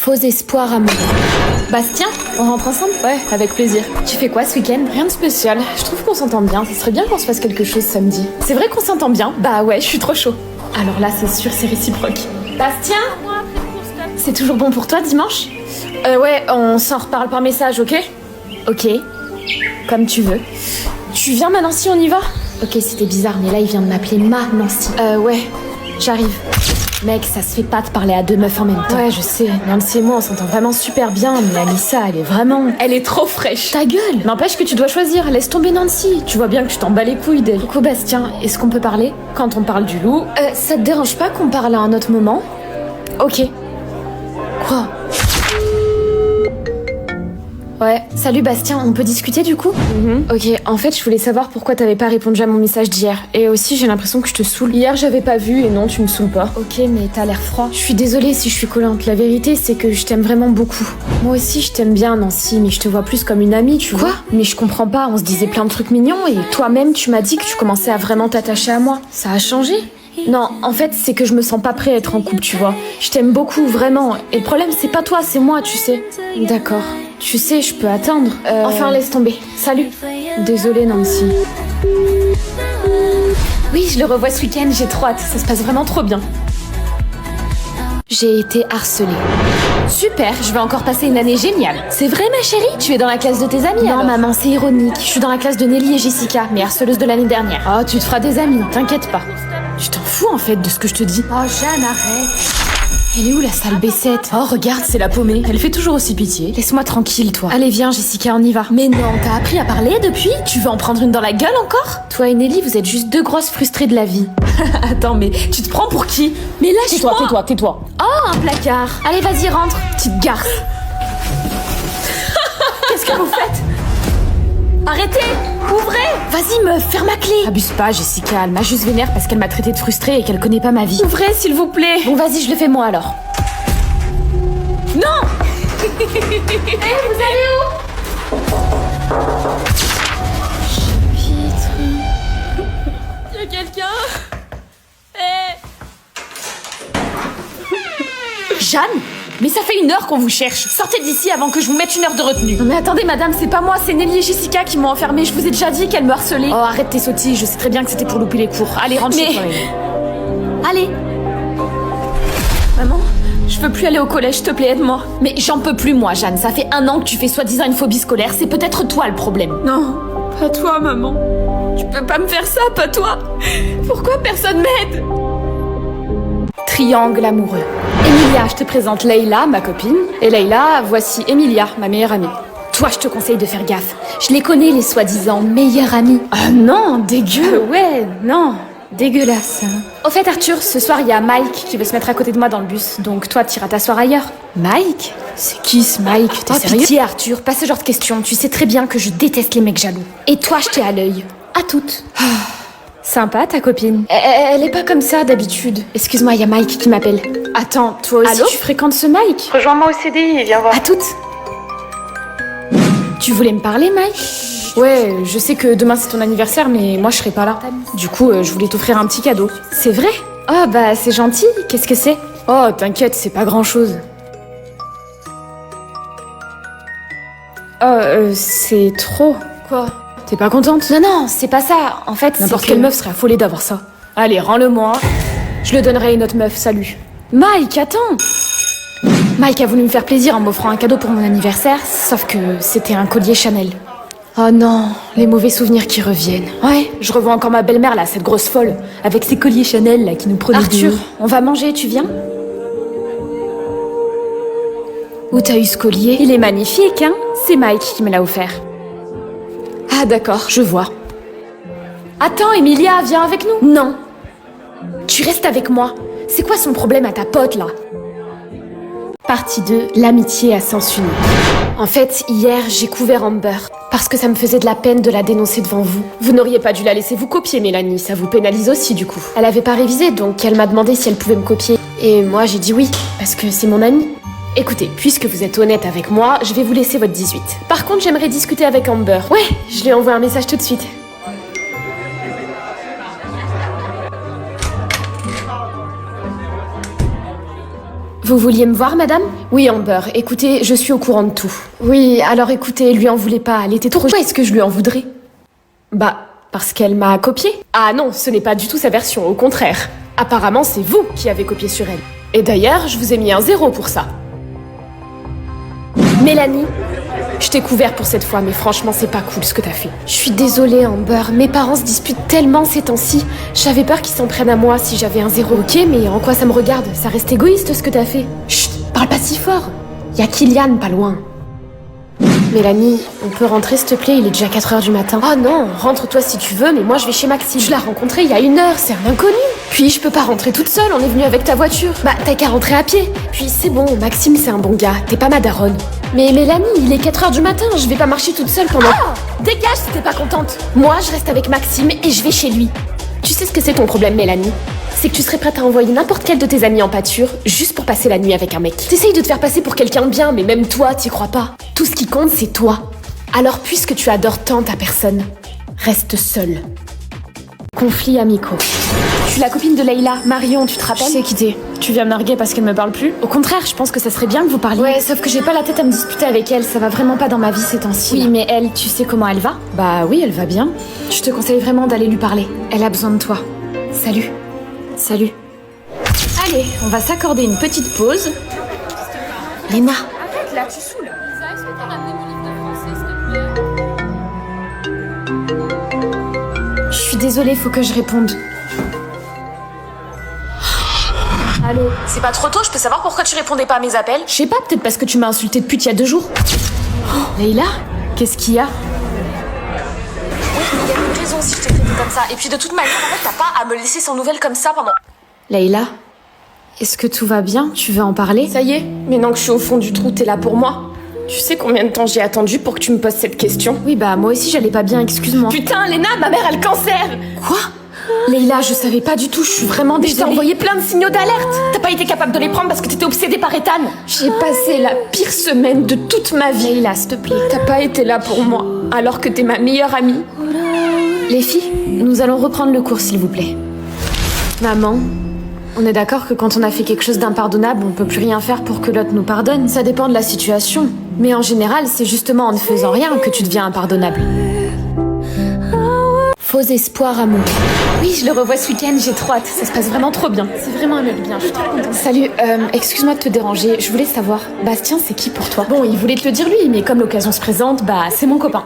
Faux espoir amoureux. Bastien, on rentre ensemble? Ouais, avec plaisir. Tu fais quoi ce week-end? Rien de spécial. Je trouve qu'on s'entend bien. Ce serait bien qu'on se fasse quelque chose samedi. C'est vrai qu'on s'entend bien? Bah ouais, je suis trop chaud. Alors là, c'est sûr, c'est réciproque. Bastien? C'est toujours bon pour toi dimanche? Ouais, on s'en reparle par message, ok? Ok. Comme tu veux. Tu viens, ma Nancy, on y va? Ok, c'était bizarre, mais là, il vient de m'appeler ma Nancy. Ouais, j'arrive. Mec, ça se fait pas de parler à deux meufs en même temps. Ouais, je sais. Nancy et moi, on s'entend vraiment super bien, mais Anissa, elle est vraiment... Elle est trop fraîche. Ta gueule! N'empêche que tu dois choisir. Laisse tomber Nancy. Tu vois bien que tu t'en bats les couilles d'elle. Coucou Bastien, est-ce qu'on peut parler? Quand on parle du loup... ça te dérange pas qu'on parle à un autre moment? Ok. Quoi? Ouais. Salut Bastien, on peut discuter du coup? Ok, en fait, je voulais savoir pourquoi t'avais pas répondu à mon message d'hier. Et aussi, j'ai l'impression que je te saoule. Hier, j'avais pas vu et non, tu me saoules pas. Ok, mais t'as l'air froid. Je suis désolée si je suis collante. La vérité, c'est que je t'aime vraiment beaucoup. Moi aussi, je t'aime bien, Nancy, mais je te vois plus comme une amie, tu vois. Mais je comprends pas, on se disait plein de trucs mignons et toi-même, tu m'as dit que tu commençais à vraiment t'attacher à moi. Ça a changé? Non, en fait, c'est que je me sens pas prêt à être en couple, tu vois. Je t'aime beaucoup, vraiment. Et le problème, c'est pas toi, c'est moi, tu sais. D'accord. Tu sais, je peux attendre. Enfin, laisse tomber. Salut. Désolée, Nancy. Oui, je le revois ce week-end, j'ai trop hâte, ça se passe vraiment trop bien. J'ai été harcelée. Super, je vais encore passer une année géniale. C'est vrai ma chérie? Tu es dans la classe de tes amis? Non alors? maman, c'est ironique. Je suis dans la classe de Nelly et Jessica, mes harceleuses de l'année dernière. Oh, tu te feras des amis, t'inquiète pas. Tu t'en fous en fait de ce que je te dis. Oh Jeanne, arrête. Elle est où la sale baissette? Oh regarde, c'est la paumée. Elle fait toujours aussi pitié. Laisse-moi tranquille, toi. Allez viens Jessica, on y va. Mais non, t'as appris à parler depuis? Tu veux en prendre une dans la gueule encore? Toi et Nelly, vous êtes juste deux grosses frustrées de la vie. Attends, mais tu te prends pour qui? Mais lâche-moi. Tais-toi. Oh, un placard. Allez, vas-y, rentre, petite garce. Qu'est-ce que vous faites? Arrêtez! Ouvrez! Vas-y, meuf, ferme ma clé. Abuse pas, Jessica, elle m'a juste vénère parce qu'elle m'a traité de frustrée et qu'elle connaît pas ma vie. Ouvrez, s'il vous plaît. Bon, vas-y, je le fais moi alors. Non. Hé, vous allez où? Y'a quelqu'un? Jeanne? Mais ça fait 1 heure qu'on vous cherche. Sortez d'ici avant que je vous mette 1 heure de retenue. Non mais attendez madame, c'est pas moi, c'est Nelly et Jessica qui m'ont enfermée. Je vous ai déjà dit qu'elles me harcelaient. Oh arrête tes sottises, je sais très bien que c'était pour louper les cours. Allez, rentre chez toi. Allez. Maman, je veux plus aller au collège, s'il te plaît, aide-moi. Mais j'en peux plus moi, Jeanne. Ça fait 1 an que tu fais soi-disant une phobie scolaire. C'est peut-être toi le problème. Non, pas toi, maman. Tu peux pas me faire ça, pas toi. Pourquoi personne m'aide? Triangle amoureux. Emilia, je te présente Leïla, ma copine. Et Leïla, voici Emilia, ma meilleure amie. Toi, je te conseille de faire gaffe. Je les connais, les soi-disant meilleures amies. Ah non, dégueu. Ouais, non, dégueulasse. Au fait, Arthur, ce soir, il y a Mike qui veut se mettre à côté de moi dans le bus. Donc toi, tu iras t'asseoir ailleurs. Mike? C'est qui ce Mike? T'es sérieux? Pitié, Arthur, pas ce genre de questions. Tu sais très bien que je déteste les mecs jaloux. Et toi, je t'ai à l'œil. À toutes. Sympa ta copine. Elle est pas comme ça d'habitude. Excuse-moi, il y a Mike qui m'appelle. Attends, toi aussi Allô? tu fréquentes ce Mike? Rejoins-moi au CDI, viens voir. À toutes. Tu voulais me parler, Mike? Ouais, je sais que demain c'est ton anniversaire, mais moi je serai pas là. Du coup, je voulais t'offrir un petit cadeau. C'est vrai? Oh bah c'est gentil, qu'est-ce que c'est? Oh t'inquiète, c'est pas grand-chose. Oh, c'est trop. Quoi? T'es pas contente? Non, c'est pas ça. En fait, n'importe quelle meuf serait affolée d'avoir ça. Allez, rends-le-moi. Je le donnerai à une autre meuf, salut. Mike, attends! Mike a voulu me faire plaisir en m'offrant un cadeau pour mon anniversaire, sauf que c'était un collier Chanel. Oh non, les mauvais souvenirs qui reviennent. Ouais, je revois encore ma belle-mère là, cette grosse folle, avec ses colliers Chanel là qui nous prenaient Arthur, on va manger, tu viens? Où t'as eu ce collier? Il est magnifique, hein? C'est Mike qui me l'a offert. Ah d'accord, je vois. Attends, Emilia, viens avec nous. Non. Tu restes avec moi. C'est quoi son problème à ta pote, là? Partie 2, l'amitié à sens unique. En fait, hier, j'ai couvert Amber. Parce que ça me faisait de la peine de la dénoncer devant vous. Vous n'auriez pas dû la laisser vous copier, Mélanie. Ça vous pénalise aussi, du coup. Elle avait pas révisé, donc elle m'a demandé si elle pouvait me copier. Et moi, j'ai dit oui, parce que c'est mon amie. Écoutez, puisque vous êtes honnête avec moi, je vais vous laisser votre 18. Par contre, j'aimerais discuter avec Amber. Ouais, je lui envoie un message tout de suite. Vous vouliez me voir, madame? Oui, Amber. Écoutez, je suis au courant de tout. Oui, alors écoutez, lui en voulez pas. Elle était trop... Pourquoi est-ce que je lui en voudrais? Bah, parce qu'elle m'a copié. Ah non, ce n'est pas du tout sa version, au contraire. Apparemment, c'est vous qui avez copié sur elle. Et d'ailleurs, je vous ai mis un 0 pour ça. Mélanie, je t'ai couvert pour cette fois, mais franchement, c'est pas cool ce que t'as fait. Je suis désolée, Amber. Mes parents se disputent tellement ces temps-ci. J'avais peur qu'ils s'en prennent à moi si j'avais un 0. Ok, mais en quoi ça me regarde? Ça reste égoïste ce que t'as fait. Chut, parle pas si fort. Y a Kylian pas loin. Mélanie, on peut rentrer s'il te plaît, il est déjà 4h du matin. Oh non, rentre-toi si tu veux, mais moi je vais chez Maxime. Je l'ai rencontré il y a 1 heure, c'est un inconnu. Puis je peux pas rentrer toute seule, on est venu avec ta voiture. Bah t'as qu'à rentrer à pied. Puis c'est bon, Maxime c'est un bon gars, t'es pas ma daronne. Mais Mélanie, il est 4h du matin, je vais pas marcher toute seule pendant... Ah, dégage si t'es pas contente. Moi je reste avec Maxime et je vais chez lui. Tu sais ce que c'est ton problème, Mélanie? C'est que tu serais prête à envoyer n'importe quel de tes amis en pâture juste pour passer la nuit avec un mec. T'essayes de te faire passer pour quelqu'un de bien, mais même toi, t'y crois pas. Tout ce qui compte, c'est toi. Alors puisque tu adores tant ta personne, reste seule. Conflits amicaux. Je suis la copine de Leïla. Marion, tu te rappelles? Je sais qui t'es. Tu viens me narguer parce qu'elle me parle plus? Au contraire, je pense que ça serait bien que vous parliez. Ouais, sauf que j'ai pas la tête à me disputer avec elle, ça va vraiment pas dans ma vie ces temps-ci. Oui, mais elle, tu sais comment elle va? Bah oui, elle va bien. Je te conseille vraiment d'aller lui parler. Elle a besoin de toi. Salut. Salut. Allez, on va s'accorder une petite pause. Léna. Arrête là, tu saoules. Lisa, est-ce que t'as ramené mon livre de français, s'il te plaît? Je suis désolée, faut que je réponde. Allô? C'est pas trop tôt, je peux savoir pourquoi tu répondais pas à mes appels? Je sais pas, peut-être parce que tu m'as insulté depuis il y a 2 jours. Oh, Leïla? Qu'est-ce qu'il y a? Oui, mais il y a une raison si je t'ai traité comme ça. Et puis de toute manière, en fait, t'as pas à me laisser sans nouvelles comme ça pendant... Leïla? Est-ce que tout va bien? Tu veux en parler? Ça y est, maintenant que je suis au fond du trou, t'es là pour moi. Tu sais combien de temps j'ai attendu pour que tu me poses cette question? Oui, bah moi aussi j'allais pas bien, excuse-moi. Putain, Léna, ma mère a le cancer! Quoi? Leïla, je savais pas du tout, je suis vraiment désolée. Je t'ai envoyé plein de signaux d'alerte. T'as pas été capable de les prendre parce que t'étais obsédée par Ethan. J'ai passé la pire semaine de toute ma vie. Leïla, s'il te plaît. T'as pas été là pour moi, alors que t'es ma meilleure amie. Les filles, nous allons reprendre le cours, s'il vous plaît. Maman, on est d'accord que quand on a fait quelque chose d'impardonnable, on peut plus rien faire pour que l'autre nous pardonne. Ça dépend de la situation. Mais en général, c'est justement en ne faisant rien que tu deviens impardonnable. Faux espoir amour. Oui, je le revois ce week-end, j'ai trop hâte. Ça se passe vraiment trop bien. C'est vraiment un mec bien, je suis trop contente. Salut, excuse-moi de te déranger. Je voulais savoir, Bastien, c'est qui pour toi? Bon, il voulait te le dire lui, mais comme l'occasion se présente, bah c'est mon copain.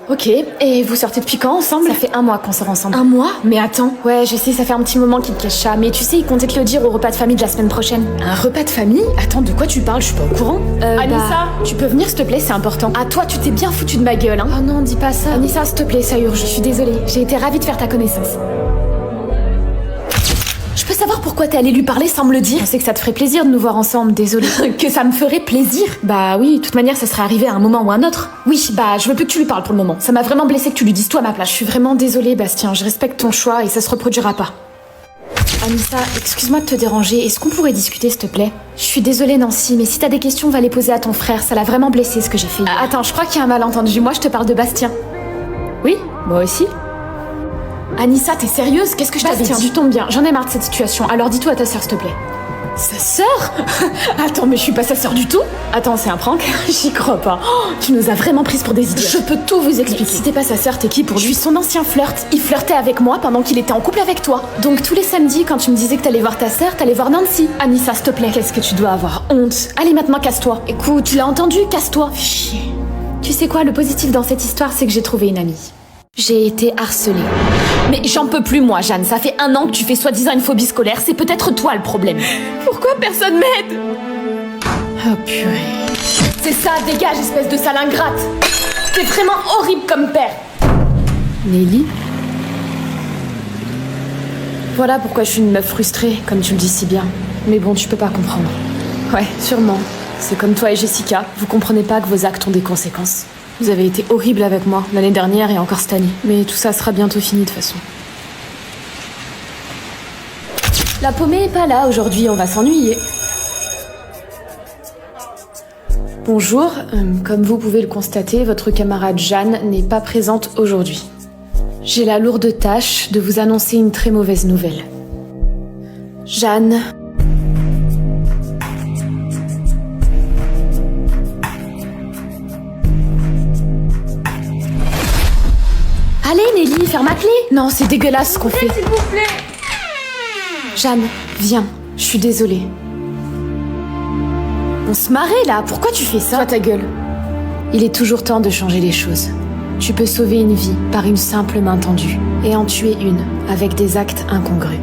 Ok, et vous sortez depuis quand ensemble? Ça fait 1 mois qu'on sort ensemble. 1 mois? Mais attends, ouais, je sais, ça fait un petit moment qu'il te cache ça, mais tu sais, il comptait te le dire au repas de famille de la semaine prochaine. Un repas de famille? Attends, de quoi tu parles? Je suis pas au courant. Anissa, tu peux venir s'il te plaît, c'est important. Ah, toi, tu t'es bien foutu de ma gueule, hein? Oh non, dis pas ça. Anissa, s'il te plaît, ça urge, je suis désolée. J'ai été ravie de faire ta connaissance. Je peux savoir pourquoi t'es allée lui parler sans me le dire? Je sais que ça te ferait plaisir de nous voir ensemble, désolée. Que ça me ferait plaisir? Bah oui, de toute manière, ça serait arrivé à un moment ou un autre. Oui, bah je veux plus que tu lui parles pour le moment. Ça m'a vraiment blessée que tu lui dises toi à ma place. Je suis vraiment désolée, Bastien, je respecte ton choix et ça se reproduira pas. Anissa, excuse-moi de te déranger, est-ce qu'on pourrait discuter s'il te plaît? Je suis désolée Nancy, mais si t'as des questions, va les poser à ton frère, ça l'a vraiment blessé ce que j'ai fait. Attends, je crois qu'il y a un malentendu, moi je te parle de Bastien. Oui, moi aussi. Anissa, t'es sérieuse? Qu'est-ce que je t'avais dit? Tu tombes bien, j'en ai marre de cette situation, alors dis-toi à ta sœur s'il te plaît. Sa sœur? Attends, mais je suis pas sa sœur du tout. Attends, c'est un prank? J'y crois pas. Oh, tu nous as vraiment prises pour des idiots. Je peux tout vous expliquer. Si t'es pas sa sœur, t'es qui pour lui? Je suis son ancien flirt. Il flirtait avec moi pendant qu'il était en couple avec toi. Donc tous les samedis, quand tu me disais que t'allais voir ta sœur, t'allais voir Nancy. Anissa, s'il te plaît. Qu'est-ce que tu dois avoir honte? Allez, maintenant, casse-toi. Écoute, tu l'as entendu? Casse-toi. Chier. Tu sais quoi, le positif dans cette histoire, c'est que j'ai trouvé une amie. J'ai été harcelée. Mais j'en peux plus moi, Jeanne. Ça fait 1 an que tu fais soi-disant une phobie scolaire. C'est peut-être toi le problème. Pourquoi personne m'aide? Oh purée. C'est ça, dégage, espèce de sale ingrate. T'es vraiment horrible comme père. Nelly? Voilà pourquoi je suis une meuf frustrée, comme tu le dis si bien. Mais bon, tu peux pas comprendre. Ouais, sûrement. C'est comme toi et Jessica. Vous comprenez pas que vos actes ont des conséquences. Vous avez été horrible avec moi l'année dernière et encore cette année. Mais tout ça sera bientôt fini de toute façon. La paumée est pas là aujourd'hui, on va s'ennuyer. Bonjour, comme vous pouvez le constater, votre camarade Jeanne n'est pas présente aujourd'hui. J'ai la lourde tâche de vous annoncer une très mauvaise nouvelle. Jeanne Ellie, ferme ma clé. Non, c'est dégueulasse ce qu'on fait. S'il vous plaît. Jeanne, viens. Je suis désolée. On se marrait là, pourquoi tu fais ça? Toi ta gueule. Il est toujours temps de changer les choses. Tu peux sauver une vie par une simple main tendue et en tuer une avec des actes incongrus.